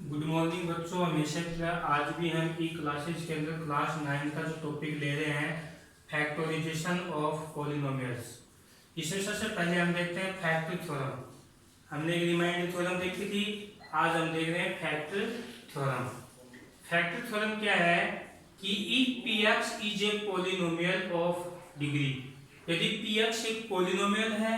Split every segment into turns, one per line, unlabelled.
Good morning बच्चों, हमेशा की तरह आज भी हम ई क्लासेज के अंदर क्लास 9 का जो टॉपिक ले रहे हैं फैक्टराइजेशन ऑफ पॉलिनोमियल्स। इसमें सबसे पहले हम देखते हैं फैक्टर थ्योरम। हमने एक रिमाइंडर थ्योरम देखी थी, आज हम देख रहे हैं फैक्टर थ्योरम। फैक्टर थ्योरम क्या है कि if P x is a polynomial of degree, यदि पी एक्स एक पॉलिनोमियल है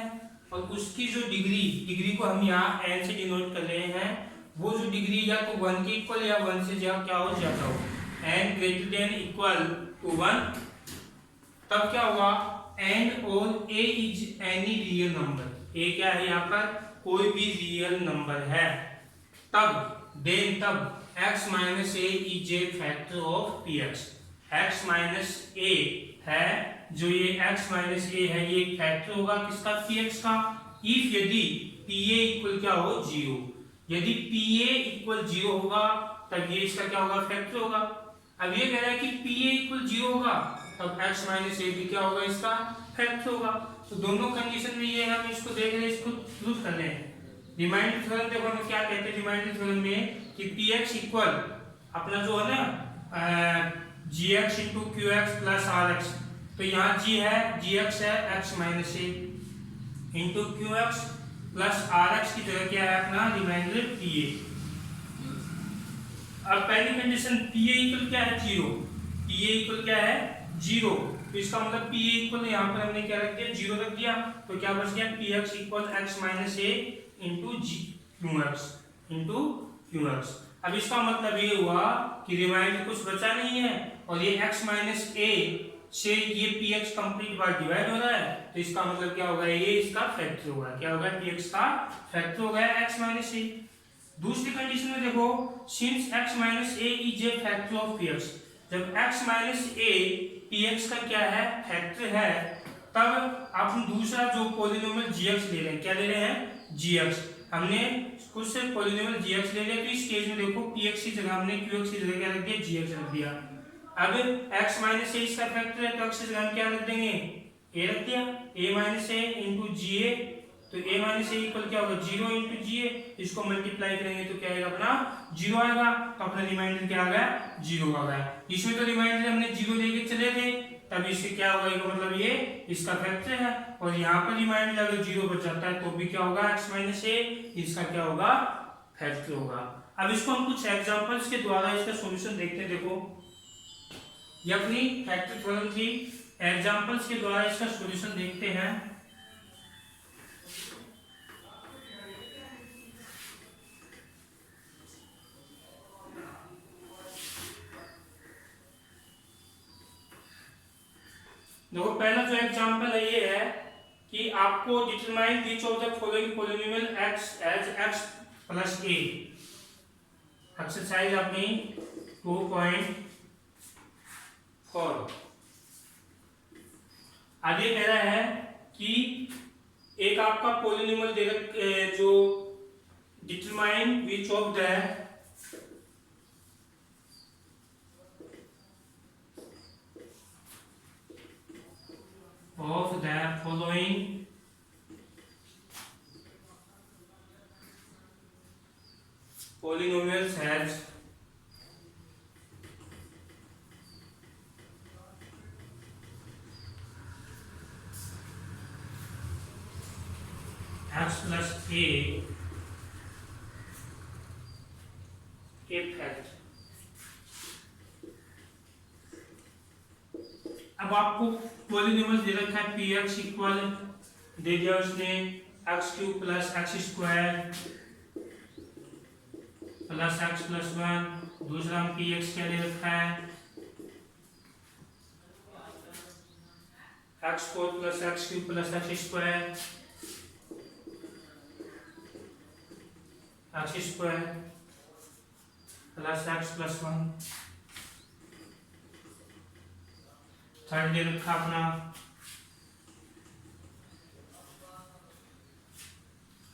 और उसकी जो डिग्री को हम यहाँ एन से डिनोट कर रहे हैं, वो जो डिग्री या तो 1 के इक्वल या 1 से क्या हो जाता हो, n greater than equal to 1, तब क्या होगा n और a is any real number. a क्या है यहाँ पर, कोई भी रियल नंबर है, तब x minus A is A factor of P X. x minus A है, जो ये x माइनस ए है, ये फैक्टर होगा किसका, पी एक्स का। इफ यदि पी ए इक्वल क्या हो, 0, यदि पी ए इक्वल 0 होगा तब ये इसका क्या होगा, फैक्टर होगा। अब ये कह रहा है कि पी ए इक्वल 0 होगा तब x माइनस ए भी क्या होगा, इसका फैक्टर होगा। तो दोनों कंडीशन में ये हम इसको देख रहे हैं, इसको प्रूव कर रहे हैं। रिमाइंडर थ्योरम देखो हम क्या कहते हैं रिमाइंडर थ्योरम में कि पी एक्स इक्वल अपना जो है ना G X into Q X plus R X, तो यहाँ जी है, जी एक्स है x minus A into Q X plus R X की जगह क्या है अपना रिमाइंडर पी ए। अब पहली कंडीशन पी ए इक्वल क्या है, 0, पी ए इक्वल क्या है 0, तो इसका मतलब पी ए इक्वल यहाँ पर हमने क्या रख दिया, 0 रख दिया, तो क्या बच गया P X equal X minus A into G Q X. अब इसका मतलब ये हुआ कि रिमाइंडर कुछ बचा नहीं है और ये x माइनस ए से ये पी एक्स कंप्लीट बार डिवाइड हो रहा है, तो इसका मतलब क्या होगा, ये इसका फैक्टर होगा, क्या होगा, पी एक्स का फैक्टर होगा x माइनस ए। दूसरी कंडीशन में देखो, since x minus A is A factor of P x, जब x minus A P x का क्या है, फैक्टर है, तब आप दूसरा जो पॉलिनोमियल gx ले रहे हैं, क्या ले रहे हैं, gx। हमने कुछ से पॉलिनोमियल gx ले लिया, तो इस केस में देखो px की जगह हमने qx की जगह क्या रख दिया, gx रख दिया। अब x माइनस ए इसका फैक्टर है, तो x की जगह हम क्या रख देंगे, a रख दिया, a माइनस ए इंटू जी ए, तो a माइनस ए इक्वल क्या होगा, 0 इंटू जी ए, इसको मल्टीप्लाई करेंगे तो क्या आएगा अपना 0 आएगा, तो अपना रिमाइंडर क्या आ गया, 0 आ गया। इसमें तो रिमाइंडर हमने 0 लेके चले थे, तब इससे क्या होगा, मतलब ये इसका फैक्टर है, और यहाँ पर रिमाइंडर अगर 0 बच जाता है तो भी क्या होगा, x माइनस ए, इसका क्या होगा, फैक्टर होगा। अब इसको हम कुछ एग्जांपल्स के द्वारा इसका सॉल्यूशन देखते हैं। देखो ये अपनी फैक्टर थ्योरम की एग्जांपल्स के द्वारा इसका सॉल्यूशन देखते हैं। देखो पहला जो एग्जांपल है ये है कि आपको determine which of the following polynomial x as x plus a। Exercise अपनी 2.4। अब ये कह रहा है कि एक आपका पॉलिनोमियल दे रखा जो determine which of the following polynomials has x plus a fact. अब आपको पॉलिनोमियल दे रखा है पी एक्स इक्वल, दे दिया उसने X cube plus X square plus X plus 1। दूसरा हम पी एक्स क्या दे रखा है, X four plus X cube plus X square plus X plus 1। Third दे रखा अपना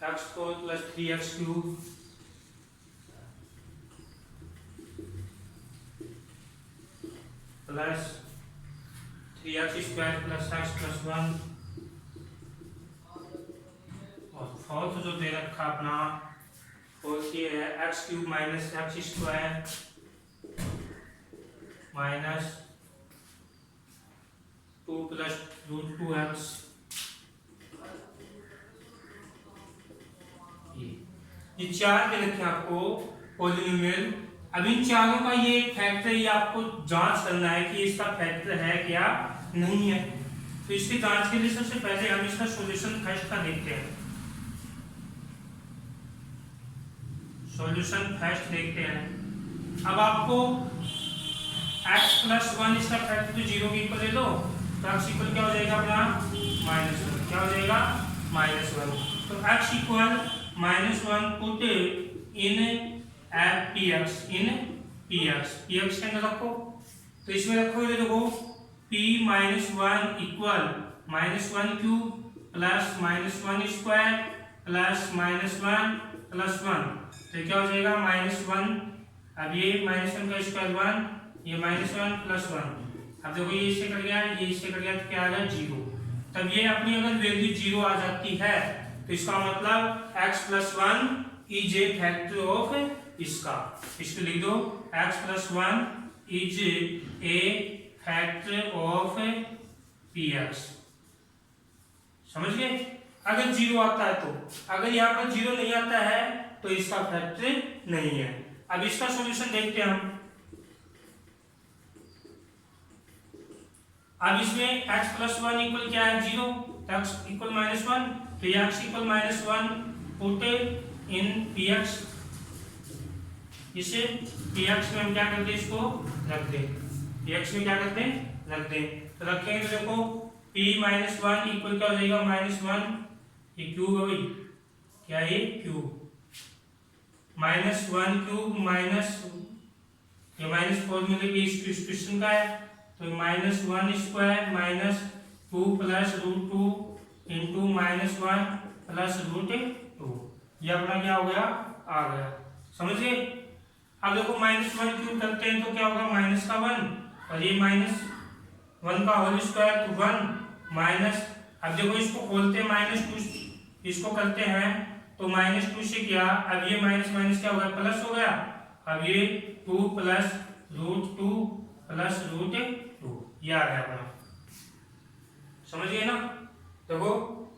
X four plus 3x cube plus 3x square plus x plus 1। और फोर्थ जो दे रखा अपना 4 ये है x cube minus x square minus 2 plus root 2x, ये चार दे रखे आपको पॉलिनोमियल। अब इन चारों का ये फैक्टर, ये आपको जांच करना है कि इसका फैक्टर है क्या नहीं है। तो इसकी जांच के लिए सबसे पहले हम इसका सॉल्यूशन फर्स्ट का देखते हैं। सॉल्यूशन फर्स्ट देखते हैं। अब आपको x प्लस 1 इसका फैक्टर तो 0 के इक्वल ले लो, तो x इक्वल क्या हो जाएगा अपना -1, क्या हो जाएगा -1। तो x equal -1 put in px, in px के अंदर रखो। तो इसमें रखोगे देखो p -1 equal -1 cube plus -1 square plus -1 plus 1, तो क्या हो जाएगा -1। अब ये -1 का स्क्वायर 1, ये -1 प्लस 1। अब देखो ये इससे कट गया, ये इससे कट गया, तो क्या आ गया 0। तब ये अपनी अगर वैल्यू 0 आ जाती है तो इसका मतलब x plus 1 is A factor of इसका। इसको लिख दो x plus 1 is A factor of px। समझ गए? अगर 0 आता है तो, अगर यहाँ पर 0 नहीं आता है तो इसका फैक्टर नहीं है। अब इसका सॉल्यूशन देखते हैं हम। अब इसमें x प्लस 1 इक्वल क्या है 0, तो x इक्वल -1, तो ये x equal -1 put in px। इसे px में हम क्या करते हैं, इसको रख दें, px में क्या करते हैं रख दें। तो रखेंगे तो देखो p -1 इक्वल क्या हो जाएगा -1, ये क्यूब है भाई, क्या ये क्यूब, -1 क्यूब माइनस ये -4 इस क्वेश्चन का है, तो -1 square minus 2 plus root 2 into -1 plus root 2, ये अपना क्या हो गया आ गया। समझिए? अब देखो -1 क्यूब करते हैं तो क्या होगा -1, और ये -1 का होल स्क्वायर तो 1 माइनस। अब देखो इसको खोलते हैं -2, इसको करते हैं तो -2 से क्या, अब ये माइनस माइनस क्या हो गया प्लस हो गया। अब ये 2 प्लस रूट 2 प्लस रूट 2, ये आ गया अपना। समझ गए ना? देखो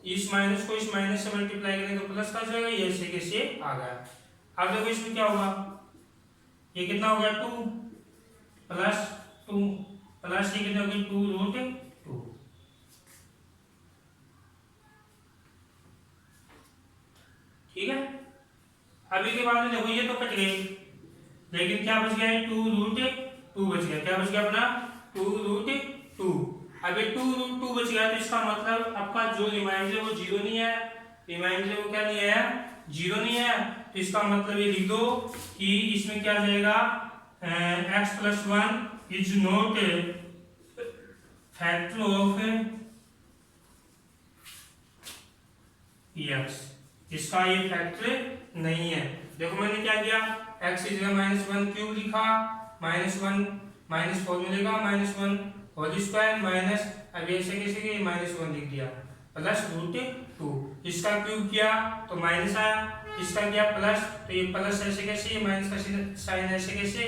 इस माइनस को इस माइनस से मल्टीप्लाई करेंगे तो प्लस का जाएगा, ये ऐसे कैसे आ गया। अब देखो इसमें क्या होगा, ये कितना हो गया 2 प्लस 2 प्लस ये कितना हो गया 2 रूट 2। ठीक है? अभी के बाद में देखो ये तो कट गए, लेकिन क्या बच गया 2 रूट 2 बच गया। क्या बच गया अपना 2 रूट 2। अब ये 2 रूट 2 बच गया, तो इसका मतलब आपका जो रिमाइंडर है वो 0 नहीं है, रिमाइंडर वो क्या नहीं है 0 नहीं है। तो इसका मतलब ये लिख दो कि इसमें क्या जाएगा x plus 1 is not factor of px, इसका ये फैक्टर नहीं है। देखो मैंने क्या किया, x की जगह -1 क्यूब लिखा, -1 -4 मिलेगा -1 होल स्क्वायर माइनस, अब ऐसे कैसे कि -1 लिख दिया प्लस रूट 2। इसका क्यूब किया तो माइनस आया, इसका किया प्लस, तो ये प्लस ऐसे कैसे, ये माइनस का साइन ऐसे कैसे।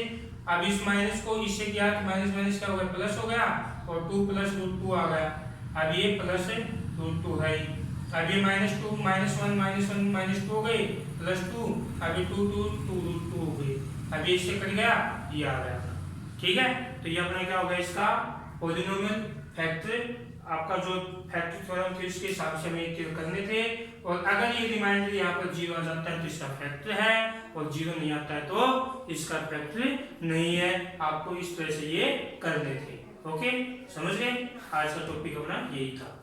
अब इस माइनस को इससे किया तो माइनस माइनस क्या हो गया प्लस हो गया, और 2 प्लस रूट 2 आ गया। अब ये प्लस रूट 2 है, अब ये -2 -1 -2 हो गई प्लस 2, अब ये 2 रूट 2 हो गई। अब ये इससे कट गया, ये आ गया। ठीक है? तो ये अपना क्या होगा इसका पॉलिनोमियल फैक्टर। आपका जो फैक्टर थ्योरम थे उसके हिसाब से हमें क्लियर करने थे। और अगर ये रिमाइंडर यहाँ पर 0 आ जाता है तो इसका फैक्टर है, और 0 नहीं आता है तो इसका फैक्टर नहीं है। आपको इस तरह से ये करने थे। ओके, समझ गए? आज का टॉपिक अपना यही था।